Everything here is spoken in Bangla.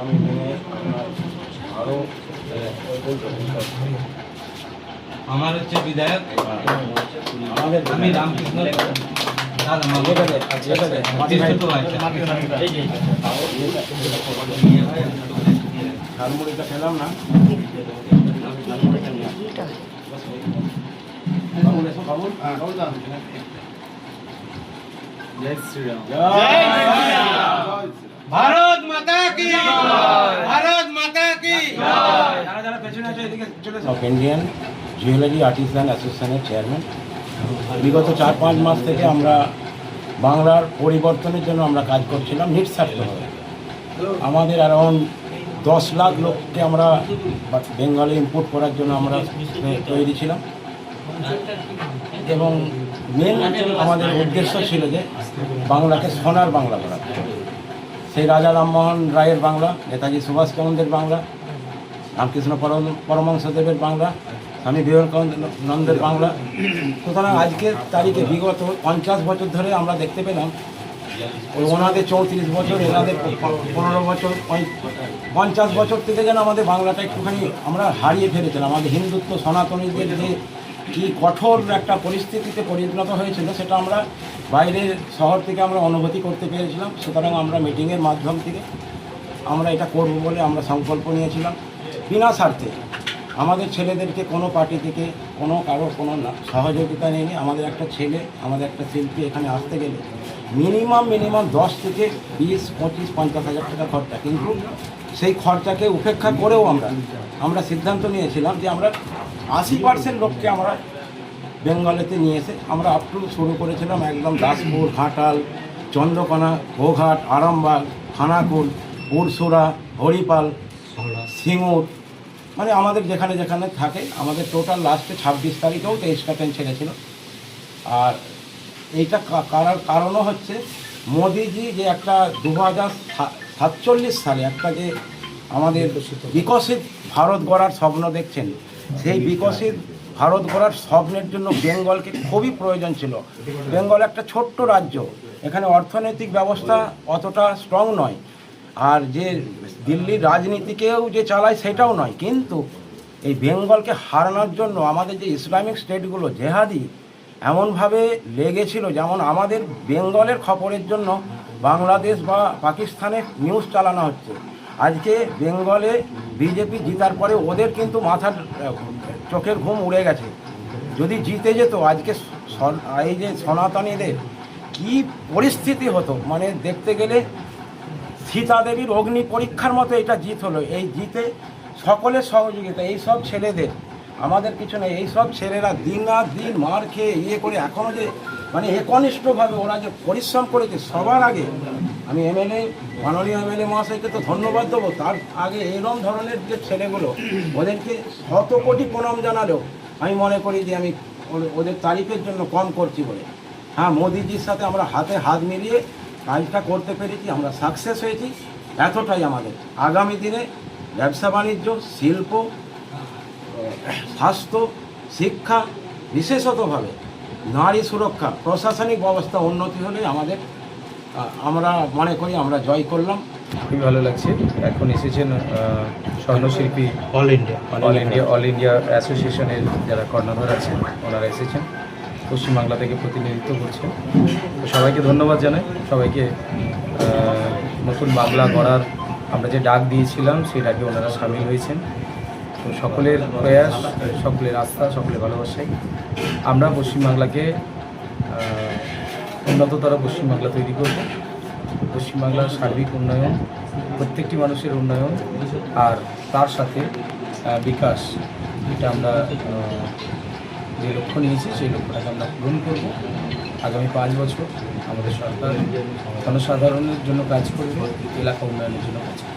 আগামী দিনে আপনার আরও আমার হচ্ছে বিধায়ক আমাদের আমি রামকৃষ্ণ ঝালমুড়িটা খেলাম না জয় শ্রীরাম। ভারত মাতা কি ভারত মাতা কি যারা যারা পেছনে আছে এদিকে চলে অফ ইন্ডিয়ান জুয়েলারি আর্টিসান অ্যাসোসিয়েশনের চেয়ারম্যান। বিগত 4-5 মাস থেকে আমরা বাংলার পরিবর্তনের জন্য আমরা কাজ করছিলাম নিঃস্বার্থভাবে। আমাদের অ্যারাউন্ড 10 লাখ লোককে আমরা বেঙ্গলে ইম্পোর্ট করার জন্য আমরা তৈরি ছিলাম এবং মেন আমাদের উদ্দেশ্য ছিল যে বাংলাকে সোনার বাংলা করা। সেই রাজা রামমোহন রায়ের বাংলা, নেতাজি সুভাষচন্দ্রের বাংলা, রামকৃষ্ণ পরমহংসদেবের বাংলা, স্বামী বিবেকানন্দের বাংলা। সুতরাং আজকের তারিখে বিগত 50 বছর ধরে আমরা দেখতে পেলাম ওনাদের 34 বছর, এনাদের 15 বছর, 50 বছর থেকে যেন আমাদের বাংলাটা একটুখানি আমরা হারিয়ে ফেলেছিলাম। আমাদের হিন্দুত্ব সনাতনীদের যে কী কঠোর একটা পরিস্থিতিতে পরিণত হয়েছিল সেটা আমরা বাইরের শহর থেকে আমরা অনুভূতি করতে পেরেছিলাম। সুতরাং আমরা মিটিংয়ের মাধ্যম থেকে আমরা এটা করব বলে আমরা সংকল্প নিয়েছিলাম বিনা স্বার্থে। আমাদের ছেলেদেরকে কোনো পার্টি থেকে কারোর কোনো সহযোগিতা নেই। আমাদের একটা ছেলে, আমাদের একটা শিল্পী এখানে আসতে গেলে মিনিমাম 10 থেকে 20, 25, 50 হাজার টাকা খরচা। কিন্তু সেই খরচাকে উপেক্ষা করেও আমরা সিদ্ধান্ত নিয়েছিলাম যে আমরা 80% লোককে আমরা বেঙ্গলেতে নিয়ে এসে আমরা আপ টু শুরু করেছিলাম একদম দাসপুর, ঘাটাল, চন্দ্রকোনা, গোঘাট, আরামবাগ, খানাকুল, পুরসুরা, হরিপাল, সিঙ্গুর, মানে আমাদের যেখানে যেখানে থাকে আমাদের টোটাল লাস্টে 26 তারিখেও 23টা ট্রেন ছেড়েছিল। আর এইটা কারণও হচ্ছে মোদিজি যে একটা 2047 সালে একটা যে আমাদের বিকশিত ভারত গড়ার স্বপ্ন দেখছেন, সেই বিকশিত ভারত গড়ার স্বপ্নের জন্য বেঙ্গলকে খুবই প্রয়োজন ছিল। বেঙ্গল একটা ছোট্ট রাজ্য, এখানে অর্থনৈতিক ব্যবস্থা অতটা স্ট্রং নয়, আর যে দিল্লির রাজনীতিকেও যে চালায় সেটাও নয়। কিন্তু এই বেঙ্গলকে হারানোর জন্য আমাদের যে ইসলামিক স্টেটগুলো জেহাদি এমনভাবে লেগেছিল, যেমন আমাদের বেঙ্গলের খবরের জন্য বাংলাদেশ বা পাকিস্তানের নিউজ চালানো হচ্ছে। আজকে বেঙ্গলে বিজেপি জিতার পরে ওদের কিন্তু মাথার চোখের ঘুম উড়ে গেছে। যদি জিতে যেত আজকে এই যে সনাতনীদের কি পরিস্থিতি হতো, মানে দেখতে গেলে সীতা দেবীর অগ্নি পরীক্ষার মতো এটা জিত হলো। এই জিতে সকলের সহযোগিতা, এই সব ছেলেদের, আমাদের কিছু নেই, এই সব ছেলেরা দিন মার খেয়ে করে এখনও যে মানে একনিষ্ঠভাবে ওরা যে পরিশ্রম করেছে। সবার আগে আমি মাননীয় এমএলএ মহাশয়কে তো ধন্যবাদ দেবো। তার আগে এরকম ধরনের যে ছেলেগুলো ওদেরকে 100 কোটি প্রণাম জানালেও আমি মনে করি যে আমি ওদের তারিফের জন্য কম করছি বলে। হ্যাঁ, মোদিজির সাথে আমরা হাতে হাত মিলিয়ে কাজটা করতে পেরেছি, আমরা সাকসেস হয়েছি, এতটাই আমাদের। আগামী দিনে ব্যবসা বাণিজ্য, শিল্প, স্বাস্থ্য, শিক্ষা, বিশেষতভাবে নারী সুরক্ষা, প্রশাসনিক ব্যবস্থা উন্নতি হলে আমরা মনে করি আমরা জয় করলাম। খুবই ভালো লাগছে। এখন এসেছেন স্বর্ণশিল্পী অল ইন্ডিয়া অ্যাসোসিয়েশনের যারা কর্ণধার আছেন, ওনারা এসেছেন, পশ্চিমবাংলা থেকে প্রতিনিধিত্ব করছেন। তো সবাইকে ধন্যবাদ জানাই। সবাইকে নতুন বাংলা গড়ার আমরা যে ডাক দিয়েছিলাম সেই ডাকে ওনারা সামিল হয়েছেন। তো সকলের প্রয়াস, সকলের আস্থা, সকলের ভালোবাসায় আমরা পশ্চিমবাংলাকে উন্নততর পশ্চিমবাংলা তৈরি করব। পশ্চিমবাংলার সার্বিক উন্নয়ন, প্রত্যেকটি মানুষের উন্নয়ন আর তার সাথে বিকাশ, এটা আমরা যে লক্ষ্য নিয়েছি সেই লক্ষ্যটাকে আমরা পূরণ করব। আগামী 5 বছর আমাদের সরকার জনসাধারণের জন্য কাজ করবে, এলাকা উন্নয়নের জন্য কাজ করবে।